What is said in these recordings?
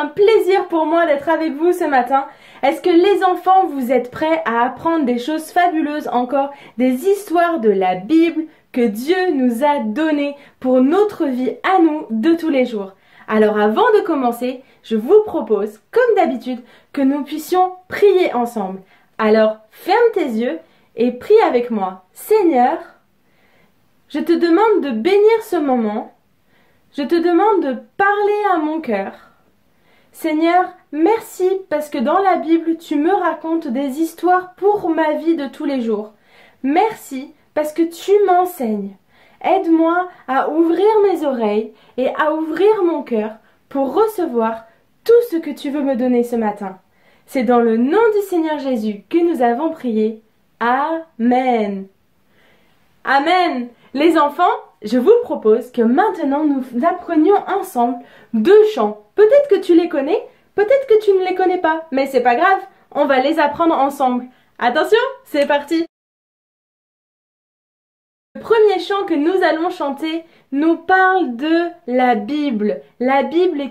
un plaisir pour moi d'être avec vous ce matin. Est-ce que les enfants, vous êtes prêts à apprendre des choses fabuleuses encore, des histoires de la Bible que Dieu nous a données pour notre vie à nous de tous les jours? Alors avant de commencer, je vous propose, comme d'habitude, que nous puissions prier ensemble. Alors ferme tes yeux et prie avec moi. Seigneur, je te demande de bénir ce moment. Je te demande de parler à mon cœur. Seigneur, merci parce que dans la Bible, tu me racontes des histoires pour ma vie de tous les jours. Merci parce que tu m'enseignes. Aide-moi à ouvrir mes oreilles et à ouvrir mon cœur pour recevoir tout ce que tu veux me donner ce matin. C'est dans le nom du Seigneur Jésus que nous avons prié. Amen. Amen. Les enfants, je vous propose que maintenant nous apprenions ensemble 2 chants. Peut-être que tu les connais, peut-être que tu ne les connais pas, mais c'est pas grave, on va les apprendre ensemble. Attention, c'est parti. Le premier chant que nous allons chanter nous parle de la Bible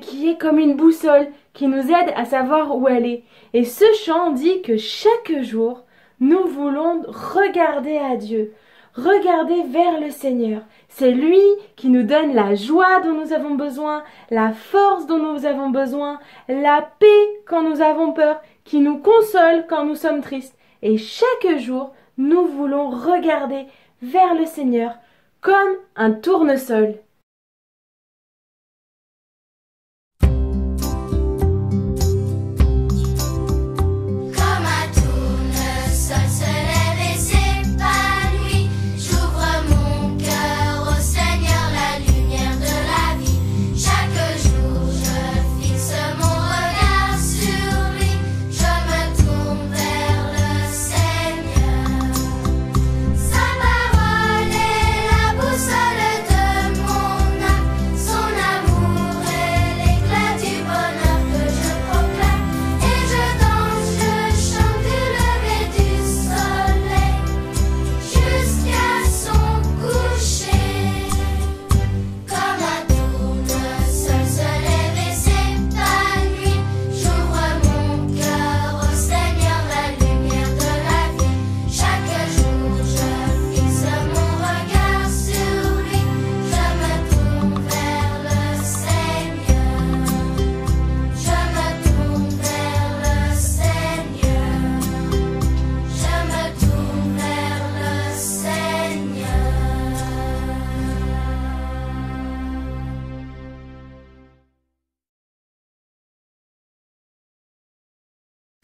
qui est comme une boussole qui nous aide à savoir où elle est. Et ce chant dit que chaque jour, nous voulons regarder à Dieu. Regardez vers le Seigneur. C'est lui qui nous donne la joie dont nous avons besoin, la force dont nous avons besoin, la paix quand nous avons peur, qui nous console quand nous sommes tristes. Et chaque jour, nous voulons regarder vers le Seigneur comme un tournesol.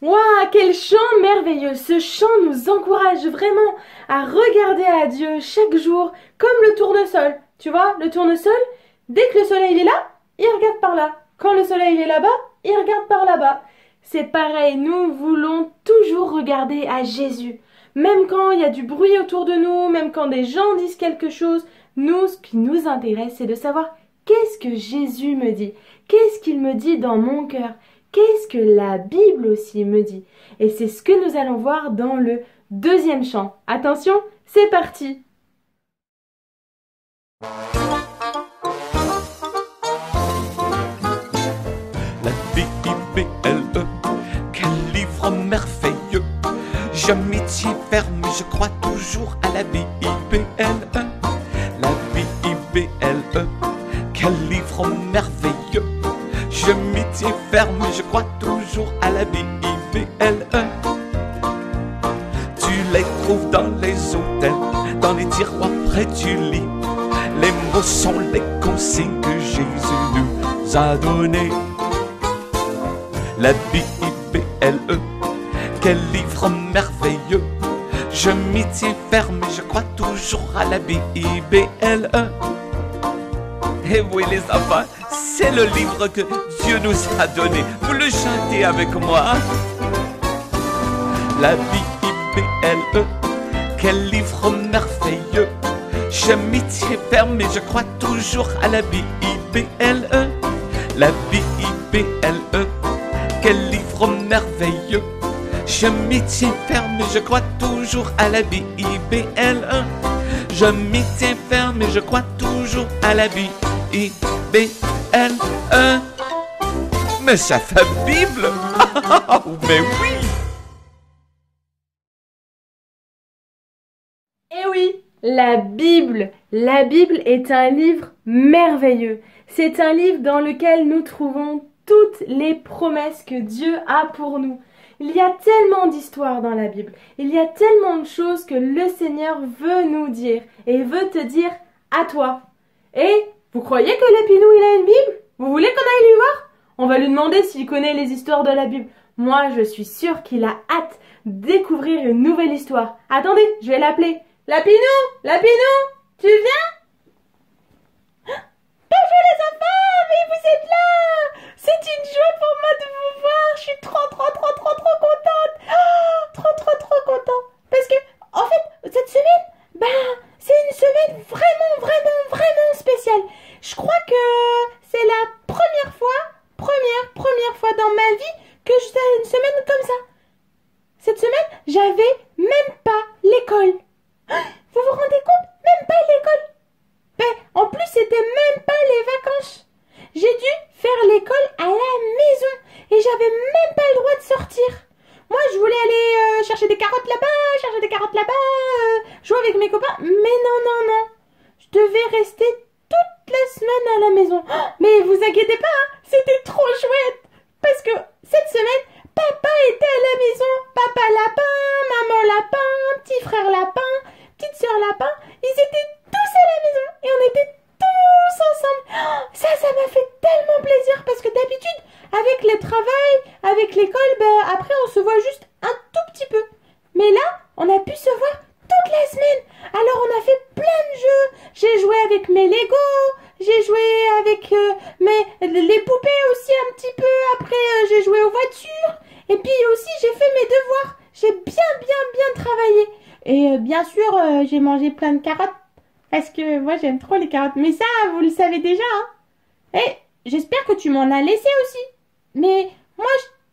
Waouh, quel chant merveilleux! Ce chant nous encourage vraiment à regarder à Dieu chaque jour comme le tournesol. Tu vois, le tournesol, dès que le soleil est là, il regarde par là. Quand le soleil est là-bas, il regarde par là-bas. C'est pareil, nous voulons toujours regarder à Jésus. Même quand il y a du bruit autour de nous, même quand des gens disent quelque chose, nous, ce qui nous intéresse, c'est de savoir qu'est-ce que Jésus me dit. Qu'est-ce qu'il me dit dans mon cœur? Qu'est-ce que la Bible aussi me dit? Et c'est ce que nous allons voir dans le 2e chant. Attention, c'est parti! La Bible, quel livre merveilleux! Je m'y tiens ferme, je crois toujours à la Bible. La Bible, quel livre merveilleux! Je m'y tiens ferme, je crois toujours à la Bible. Tu les trouves dans les hôtels, dans les tiroirs près du lit. Les mots sont les consignes que Jésus nous a données. La Bible, quel livre merveilleux! Je m'y tiens ferme, je crois toujours à la Bible. Et oui les enfants, c'est le livre que Dieu nous a donné. Vous le chantez avec moi. La Bible, quel livre merveilleux! Je m'y tiens ferme et je crois toujours à la Bible. La Bible, quel livre merveilleux! Je m'y tiens ferme et je crois toujours à la Bible. Je m'y tiens ferme et je crois toujours à la Bible. Mais ça fait Bible. Mais oui. Eh oui, la Bible. La Bible est un livre merveilleux. C'est un livre dans lequel nous trouvons toutes les promesses que Dieu a pour nous. Il y a tellement d'histoires dans la Bible. Il y a tellement de choses que le Seigneur veut nous dire et veut te dire à toi. Et vous croyez que Lapinou, il a une Bible? Vous voulez qu'on aille lui voir? On va lui demander s'il connaît les histoires de la Bible. Moi, je suis sûre qu'il a hâte de découvrir une nouvelle histoire. Attendez, je vais l'appeler. Lapinou! Lapinou! Tu viens? Bonjour les enfants! Mais vous êtes là! C'est une joie pour moi de vous voir! Je suis trop contente! Trop contente! Parce que, en fait, cette semaine, c'est une semaine vraiment spéciale. Je crois que c'est la première fois dans ma vie que je fais une semaine comme ça. Cette semaine, j'avais même pas l'école. Vous vous rendez compte? Même pas l'école. En plus, c'était même pas les vacances. J'ai dû faire l'école à la maison et j'avais même pas le droit de sortir. Moi, je voulais aller chercher des carottes là-bas, jouer avec mes copains. Mais non. Je devais rester toute la semaine à la maison. Mais vous inquiétez pas, c'était trop chouette. Parce que cette semaine, papa était à la maison. Papa lapin, maman lapin, petit frère lapin, petite sœur lapin. Ils étaient tous à la maison et on était tous ensemble. Ça m'a fait tellement plaisir parce que d'habitude, avec le travail, avec l'école, après on se voit juste un tout petit peu. Mais là, on a pu se voir toute la semaine. Alors on a fait plein de jeux. J'ai joué avec mes Legos, j'ai joué avec les poupées aussi un petit peu. Après, j'ai joué aux voitures. Et puis aussi, j'ai fait mes devoirs. J'ai bien travaillé. Et bien sûr, j'ai mangé plein de carottes. Parce que moi, j'aime trop les carottes. Mais ça, vous le savez déjà, hein. Et j'espère que tu m'en as laissé aussi. Mais moi,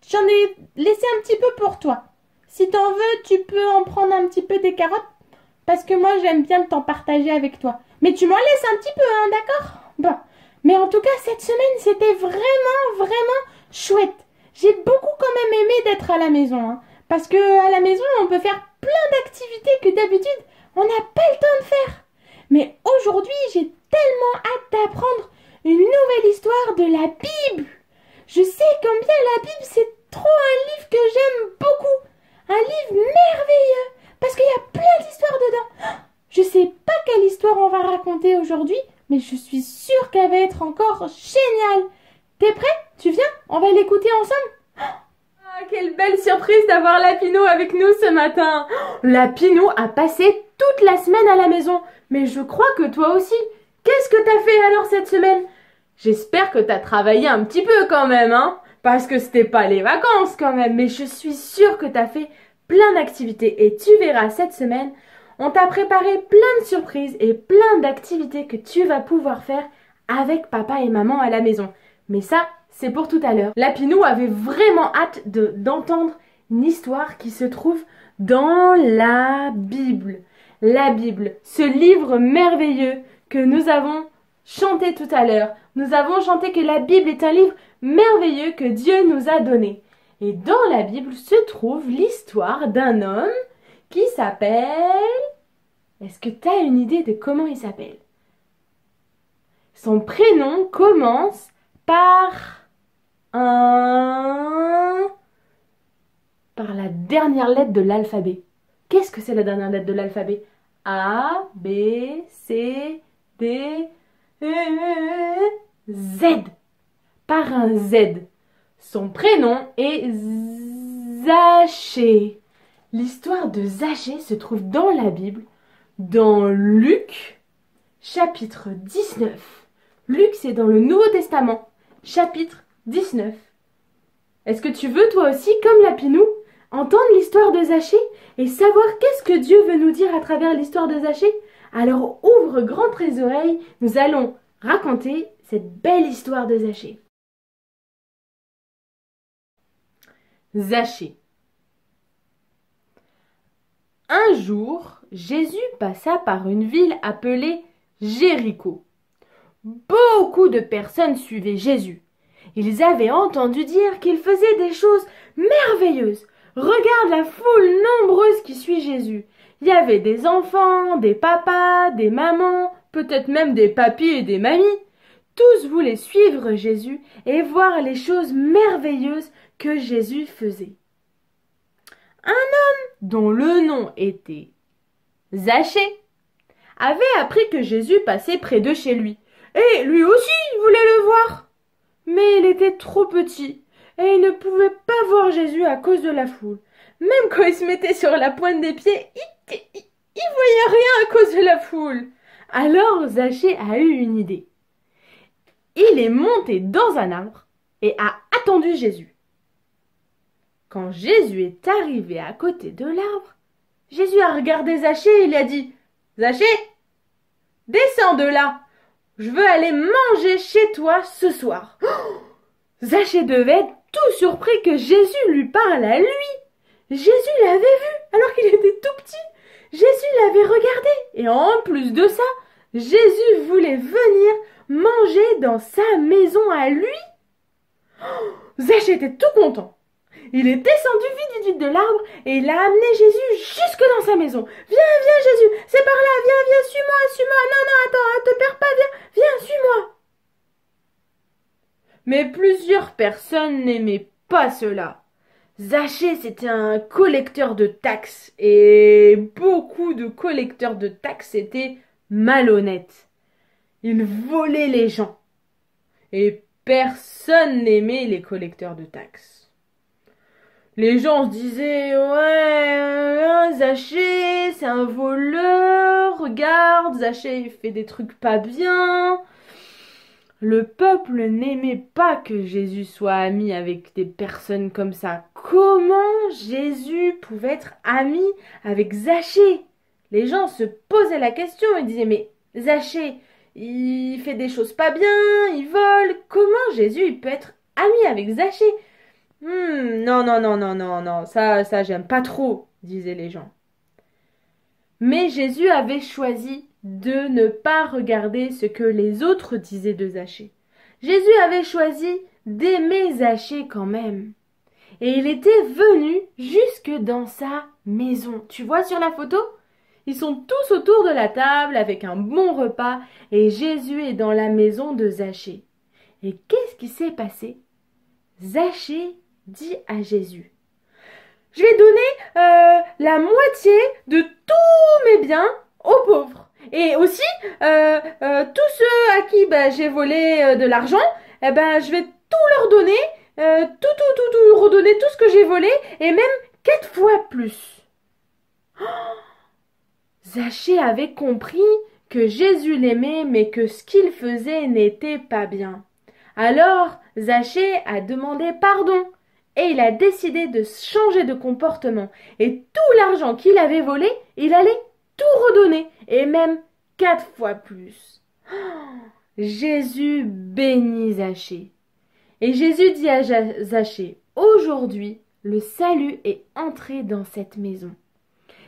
j'en ai laissé un petit peu pour toi. Si t'en veux, tu peux en prendre un petit peu des carottes. Parce que moi, j'aime bien t'en partager avec toi. Mais tu m'en laisses un petit peu, hein, d'accord? Bon. Mais en tout cas, cette semaine, c'était vraiment chouette. J'ai beaucoup quand même aimé d'être à la maison, hein. Parce que à la maison, on peut faire plein d'activités que d'habitude, on n'a pas le temps de faire. Mais aujourd'hui, j'ai tellement hâte d'apprendre une nouvelle histoire de la Bible. Je sais combien la Bible, c'est trop un livre que j'aime beaucoup. Un livre merveilleux. Parce qu'il y a plein d'histoires dedans. Je sais pas quelle histoire on va raconter aujourd'hui, mais je suis sûre qu'elle va être encore géniale. T'es prêt? Tu viens? On va l'écouter ensemble? Quelle belle surprise d'avoir Lapinou avec nous ce matin. Lapinou a passé toute la semaine à la maison. Mais je crois que toi aussi. Qu'est-ce que t'as fait alors cette semaine? J'espère que t'as travaillé un petit peu quand même, hein? Parce que c'était pas les vacances quand même. Mais je suis sûre que t'as fait plein d'activités. Et tu verras cette semaine, on t'a préparé plein de surprises et plein d'activités que tu vas pouvoir faire avec papa et maman à la maison. Mais ça, c'est pour tout à l'heure. Lapinou avait vraiment hâte d'entendre une histoire qui se trouve dans la Bible. La Bible, ce livre merveilleux que nous avons chanté tout à l'heure. Nous avons chanté que la Bible est un livre merveilleux que Dieu nous a donné. Et dans la Bible se trouve l'histoire d'un homme qui s'appelle... Est-ce que tu as une idée de comment il s'appelle? Son prénom commence par la dernière lettre de l'alphabet. Qu'est-ce que c'est la dernière lettre de l'alphabet? A, B, C, D, E, Z. Par un Z. Son prénom est Zachée. L'histoire de Zachée se trouve dans la Bible, dans Luc, chapitre 19. Luc, c'est dans le Nouveau Testament, chapitre 19. Est-ce que tu veux, toi aussi, comme Lapinou, entendre l'histoire de Zachée et savoir qu'est-ce que Dieu veut nous dire à travers l'histoire de Zachée? Alors ouvre grand tes oreilles, nous allons raconter cette belle histoire de Zachée. Zachée. Un jour, Jésus passa par une ville appelée Jéricho. Beaucoup de personnes suivaient Jésus. Ils avaient entendu dire qu'il faisait des choses merveilleuses. Regarde la foule nombreuse qui suit Jésus. Il y avait des enfants, des papas, des mamans, peut-être même des papis et des mamies. Tous voulaient suivre Jésus et voir les choses merveilleuses que Jésus faisait. Un homme dont le nom était Zachée avait appris que Jésus passait près de chez lui. Et lui aussi voulait le voir. Mais il était trop petit et il ne pouvait pas voir Jésus à cause de la foule. Même quand il se mettait sur la pointe des pieds, il voyait rien à cause de la foule. Alors Zachée a eu une idée. Il est monté dans un arbre et a attendu Jésus. Quand Jésus est arrivé à côté de l'arbre, Jésus a regardé Zachée et il a dit « Zachée, descends de là, je veux aller manger chez toi ce soir. » Zachée devait être tout surpris que Jésus lui parle à lui. Jésus l'avait vu alors qu'il était tout petit. Jésus l'avait regardé et en plus de ça, Jésus voulait venir manger dans sa maison à lui. Zachée était tout content. Il est descendu vite de l'arbre et il a amené Jésus jusque dans sa maison. Viens Jésus, c'est par là, viens, suis-moi. Non, attends, te perds pas, viens, suis-moi. Mais plusieurs personnes n'aimaient pas cela. Zachée, c'était un collecteur de taxes et beaucoup de collecteurs de taxes étaient malhonnêtes. Ils volaient les gens et personne n'aimait les collecteurs de taxes. Les gens se disaient « Ouais, Zachée, c'est un voleur, regarde, Zachée, il fait des trucs pas bien. » Le peuple n'aimait pas que Jésus soit ami avec des personnes comme ça. Comment Jésus pouvait être ami avec Zachée? Les gens se posaient la question et disaient « Mais Zachée, il fait des choses pas bien, il vole. Comment Jésus il peut être ami avec Zachée ?» Non, ça j'aime pas trop, disaient les gens. Mais Jésus avait choisi de ne pas regarder ce que les autres disaient de Zachée. Jésus avait choisi d'aimer Zachée quand même. Et il était venu jusque dans sa maison. Tu vois sur la photo? Ils sont tous autour de la table avec un bon repas et Jésus est dans la maison de Zachée. Et qu'est-ce qui s'est passé? Zachée dit à Jésus, « Je vais donner la moitié de tous mes biens aux pauvres. Et aussi, tous ceux à qui j'ai volé de l'argent, je vais tout leur donner, tout redonner tout ce que j'ai volé, et même 4 fois plus. » Zachée avait compris que Jésus l'aimait, mais que ce qu'il faisait n'était pas bien. Alors, Zachée a demandé pardon. Et il a décidé de changer de comportement. Et tout l'argent qu'il avait volé, il allait tout redonner. Et même 4 fois plus. Jésus bénit Zachée. Et Jésus dit à Zachée, aujourd'hui, le salut est entré dans cette maison.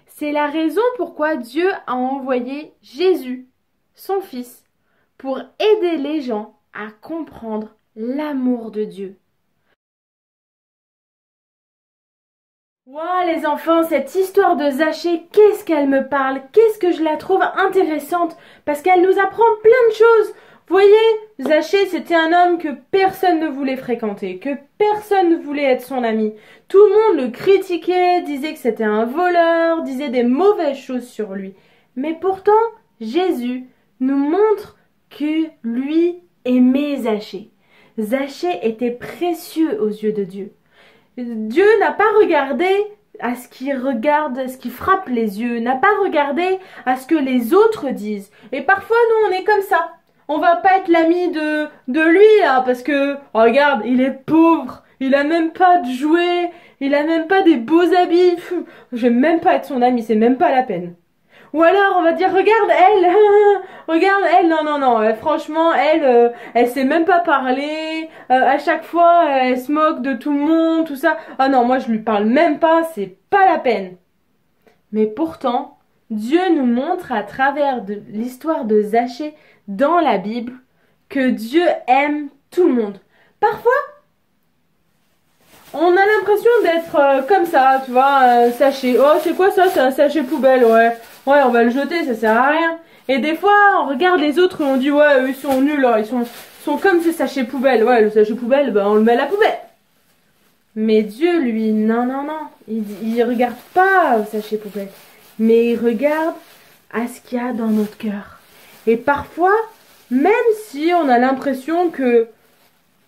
C'est la raison pourquoi Dieu a envoyé Jésus, son fils, pour aider les gens à comprendre l'amour de Dieu. Wow, les enfants, cette histoire de Zachée, qu'est-ce qu'elle me parle? Qu'est-ce que je la trouve intéressante? Parce qu'elle nous apprend plein de choses. Vous voyez, Zachée, c'était un homme que personne ne voulait fréquenter, que personne ne voulait être son ami. Tout le monde le critiquait, disait que c'était un voleur, disait des mauvaises choses sur lui. Mais pourtant, Jésus nous montre que lui aimait Zachée. Zachée était précieux aux yeux de Dieu. Dieu n'a pas regardé à ce qui regarde, à ce qui frappe les yeux, n'a pas regardé à ce que les autres disent. Et parfois, nous, on est comme ça. On va pas être l'ami de lui, là, parce que, oh, regarde, il est pauvre, il a même pas de jouets, il a même pas des beaux habits. Je vais même pas être son ami, c'est même pas la peine. Ou alors, on va dire, regarde elle, non, franchement, elle sait même pas parler, à chaque fois, elle se moque de tout le monde, tout ça. Ah non, moi, je lui parle même pas, c'est pas la peine. Mais pourtant, Dieu nous montre à travers l'histoire de Zachée dans la Bible que Dieu aime tout le monde. parfois, on a l'impression d'être comme ça, tu vois, un sachet. Oh, c'est quoi ça? C'est un sachet poubelle, ouais. Ouais, on va le jeter, ça sert à rien. Et des fois, on regarde les autres et on dit, ouais, eux, ils sont nuls, hein, ils sont comme ce sachet poubelle. Ouais, le sachet poubelle, ben, on le met à la poubelle. Mais Dieu, lui, non, non, non. Il regarde pas au sachet poubelle. Mais il regarde à ce qu'il y a dans notre cœur. Et parfois, même si on a l'impression que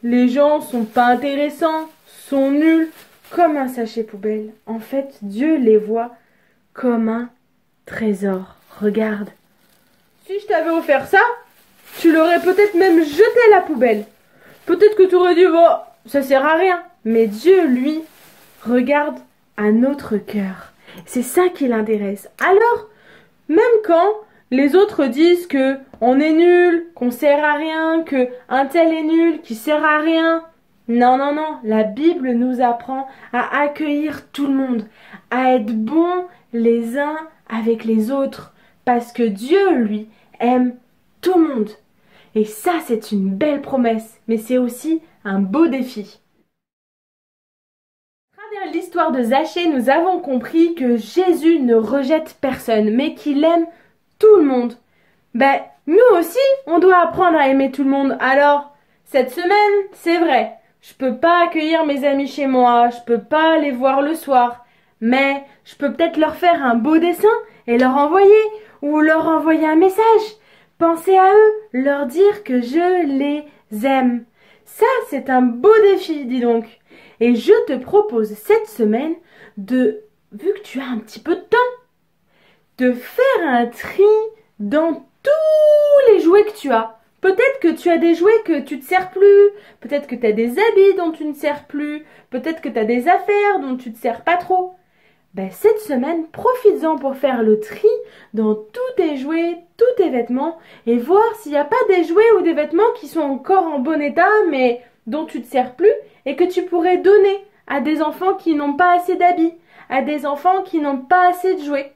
les gens sont pas intéressants, sont nuls, comme un sachet poubelle, en fait, Dieu les voit comme un trésor. Regarde. Si je t'avais offert ça, tu l'aurais peut-être même jeté à la poubelle. Peut-être que tu aurais dit, bon, ça sert à rien. Mais Dieu, lui, regarde à notre cœur. C'est ça qui l'intéresse. Alors, même quand les autres disent que on est nul, qu'on sert à rien, que un tel est nul, qui sert à rien. Non, non, non. La Bible nous apprend à accueillir tout le monde, à être bons les uns avec les autres. Parce que Dieu, lui, aime tout le monde. Et ça, c'est une belle promesse, mais c'est aussi un beau défi. À travers l'histoire de Zachée, nous avons compris que Jésus ne rejette personne, mais qu'il aime tout le monde. Ben, nous aussi, on doit apprendre à aimer tout le monde. Alors, cette semaine, c'est vrai, je peux pas accueillir mes amis chez moi, je peux pas les voir le soir, mais je peux peut-être leur faire un beau dessin et leur envoyer, ou leur envoyer un message. Penser à eux, leur dire que je les aime. Ça, c'est un beau défi, dis donc. Et je te propose cette semaine de, vu que tu as un petit peu de temps, de faire un tri dans tous les jouets que tu as. Peut-être que tu as des jouets que tu ne te sers plus, peut-être que tu as des habits dont tu ne sers plus, peut-être que tu as des affaires dont tu ne te sers pas trop. Ben, cette semaine, profites-en pour faire le tri dans tous tes jouets, tous tes vêtements et voir s'il n'y a pas des jouets ou des vêtements qui sont encore en bon état mais dont tu ne te sers plus et que tu pourrais donner à des enfants qui n'ont pas assez d'habits, à des enfants qui n'ont pas assez de jouets.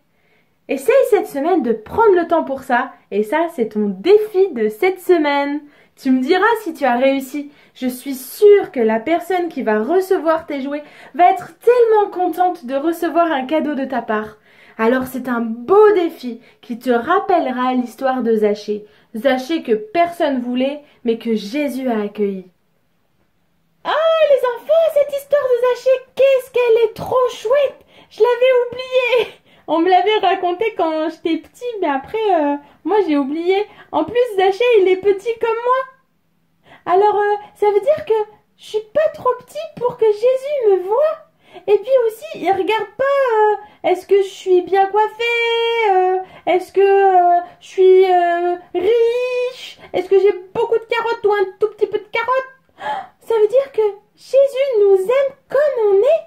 Essaye cette semaine de prendre le temps pour ça et ça, c'est ton défi de cette semaine. Tu me diras si tu as réussi. Je suis sûre que la personne qui va recevoir tes jouets va être tellement contente de recevoir un cadeau de ta part. Alors c'est un beau défi qui te rappellera l'histoire de Zachée. Zachée que personne voulait, mais que Jésus a accueilli. Oh les enfants, cette histoire de Zachée, qu'est-ce qu'elle est trop chouette! Je l'avais oubliée! On me l'avait raconté quand j'étais petit, mais après, moi j'ai oublié. En plus, Zachée, il est petit comme moi. Alors, ça veut dire que je suis pas trop petit pour que Jésus me voie. Et puis aussi, il regarde pas est-ce que je suis bien coiffée, est-ce que je suis riche, est-ce que j'ai beaucoup de carottes ou un tout petit peu de carottes. Ça veut dire que Jésus nous aime comme on est.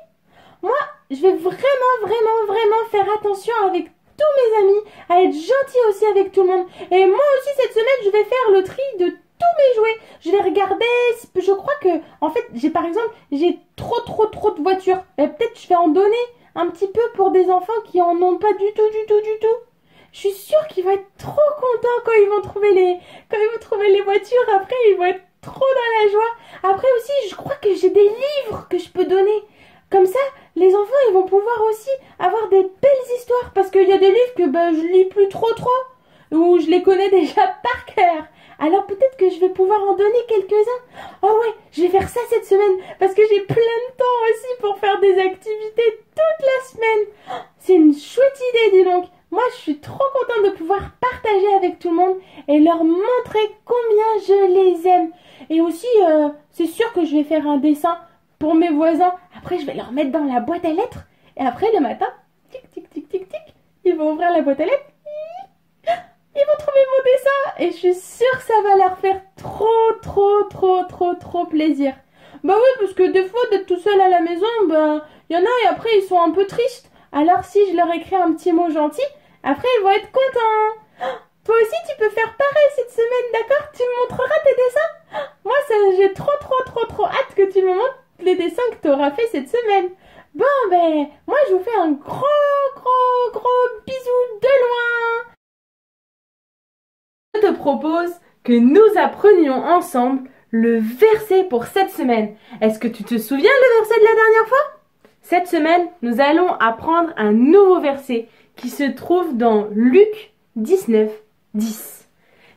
Moi, je vais vraiment faire attention avec tous mes amis, à être gentille aussi avec tout le monde. Et moi aussi, cette semaine, je vais faire le tri de tous mes jouets. Je vais regarder, je crois que, en fait, par exemple, j'ai trop de voitures. Et peut-être je vais en donner un petit peu pour des enfants qui en ont pas du tout. Je suis sûre qu'ils vont être trop contents quand ils vont trouver les voitures. Après, ils vont être trop dans la joie. Après aussi, je crois que j'ai des livres que je peux donner. Comme ça, les enfants, ils vont pouvoir aussi avoir des belles histoires. Parce qu'il y a des livres que je lis plus trop. Ou je les connais déjà par cœur. Alors peut-être que je vais pouvoir en donner quelques-uns. Oh ouais, je vais faire ça cette semaine. Parce que j'ai plein de temps aussi pour faire des activités toute la semaine. C'est une chouette idée, dis donc. Moi, je suis trop contente de pouvoir partager avec tout le monde et leur montrer combien je les aime. Et aussi, c'est sûr que je vais faire un dessin pour mes voisins. Après, je vais leur mettre dans la boîte à lettres. Et après, le matin, tic, ils vont ouvrir la boîte à lettres. Ils vont trouver mon dessin. Et je suis sûre que ça va leur faire trop plaisir. Bah oui, parce que des fois, d'être tout seul à la maison, il y en a et après, ils sont un peu tristes. Alors, si je leur écris un petit mot gentil, après, ils vont être contents. Toi aussi, tu peux faire pareil cette semaine, d'accord? Tu me montreras tes dessins? Moi, j'ai trop hâte que tu me montres les dessins que tu auras fait cette semaine. Bon, moi, je vous fais un gros bisou de loin. Je te propose que nous apprenions ensemble le verset pour cette semaine. Est-ce que tu te souviens le verset de la dernière fois? Cette semaine, nous allons apprendre un nouveau verset qui se trouve dans Luc 19, 10.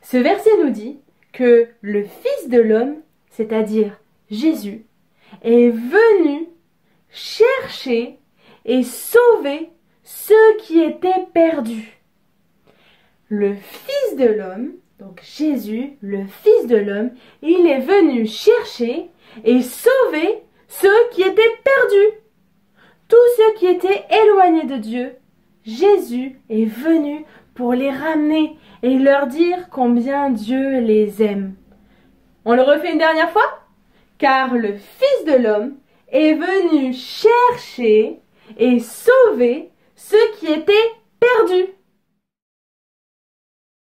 Ce verset nous dit que le Fils de l'homme, c'est-à-dire Jésus, est venu chercher et sauver ceux qui étaient perdus. Le Fils de l'homme, donc Jésus, le Fils de l'homme, il est venu chercher et sauver ceux qui étaient perdus. Tous ceux qui étaient éloignés de Dieu, Jésus est venu pour les ramener et leur dire combien Dieu les aime. On le refait une dernière fois? Car le Fils de l'homme est venu chercher et sauver ceux qui étaient perdus.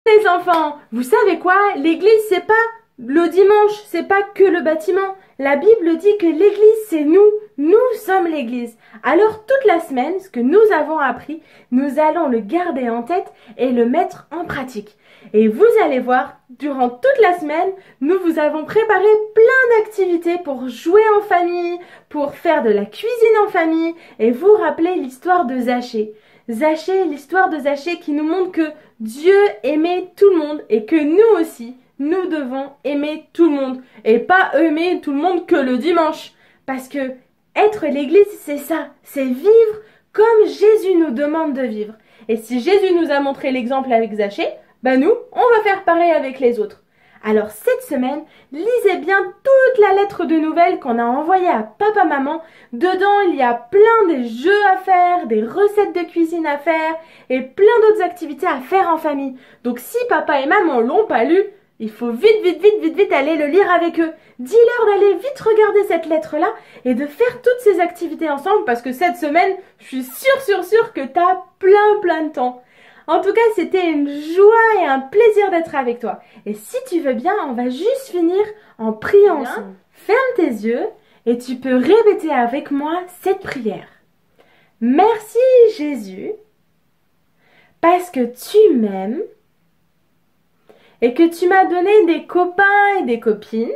Les enfants, vous savez quoi? L'église, c'est pas le dimanche, c'est pas que le bâtiment. La Bible dit que l'église, c'est nous. Nous sommes l'église. Alors, toute la semaine, ce que nous avons appris, nous allons le garder en tête et le mettre en pratique. Et vous allez voir, durant toute la semaine, nous vous avons préparé plein d'activités pour jouer en famille, pour faire de la cuisine en famille et vous rappeler l'histoire de Zachée. Zachée, l'histoire de Zachée qui nous montre que Dieu aimait tout le monde et que nous aussi, nous devons aimer tout le monde et pas aimer tout le monde que le dimanche. Parce que être l'église, c'est ça, c'est vivre comme Jésus nous demande de vivre. Et si Jésus nous a montré l'exemple avec Zachée, nous, on va faire pareil avec les autres. Alors cette semaine, lisez bien toute la lettre de nouvelles qu'on a envoyée à papa-maman. Dedans, il y a plein de jeux à faire, des recettes de cuisine à faire et plein d'autres activités à faire en famille. Donc si papa et maman l'ont pas lu, il faut vite aller le lire avec eux. Dis-leur d'aller vite regarder cette lettre-là et de faire toutes ces activités ensemble parce que cette semaine, je suis sûre que tu as plein de temps. En tout cas, c'était une joie et un plaisir d'être avec toi. Et si tu veux bien, on va juste finir en priant ensemble. Ferme tes yeux et tu peux répéter avec moi cette prière. Merci Jésus, parce que tu m'aimes et que tu m'as donné des copains et des copines.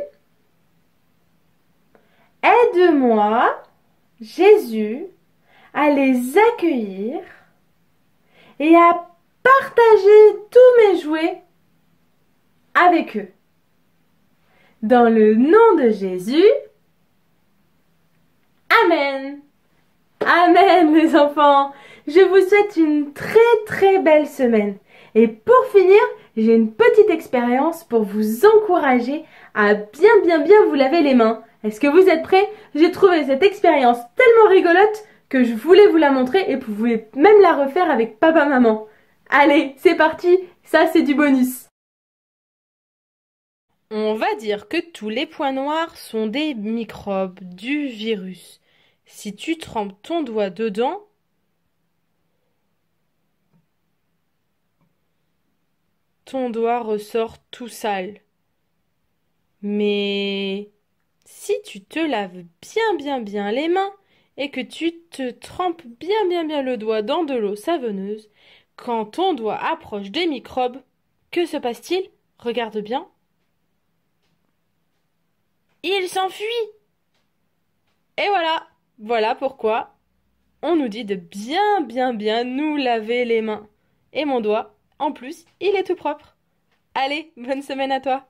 Aide-moi, Jésus, à les accueillir et à partager tous mes jouets avec eux. Dans le nom de Jésus, Amen. Amen les enfants. Je vous souhaite une très belle semaine. Et pour finir, j'ai une petite expérience pour vous encourager à bien vous laver les mains. Est-ce que vous êtes prêts? J'ai trouvé cette expérience tellement rigolote que je voulais vous la montrer et vous pouvez même la refaire avec papa-maman. Allez, c'est parti, ça c'est du bonus. On va dire que tous les points noirs sont des microbes du virus. Si tu trempes ton doigt dedans, ton doigt ressort tout sale. Mais si tu te laves bien les mains et que tu te trempes bien le doigt dans de l'eau savonneuse, quand ton doigt approche des microbes, que se passe-t-il? Regarde bien. Il s'enfuit. Et voilà pourquoi on nous dit de bien nous laver les mains. Et mon doigt, en plus, il est tout propre. Allez, bonne semaine à toi.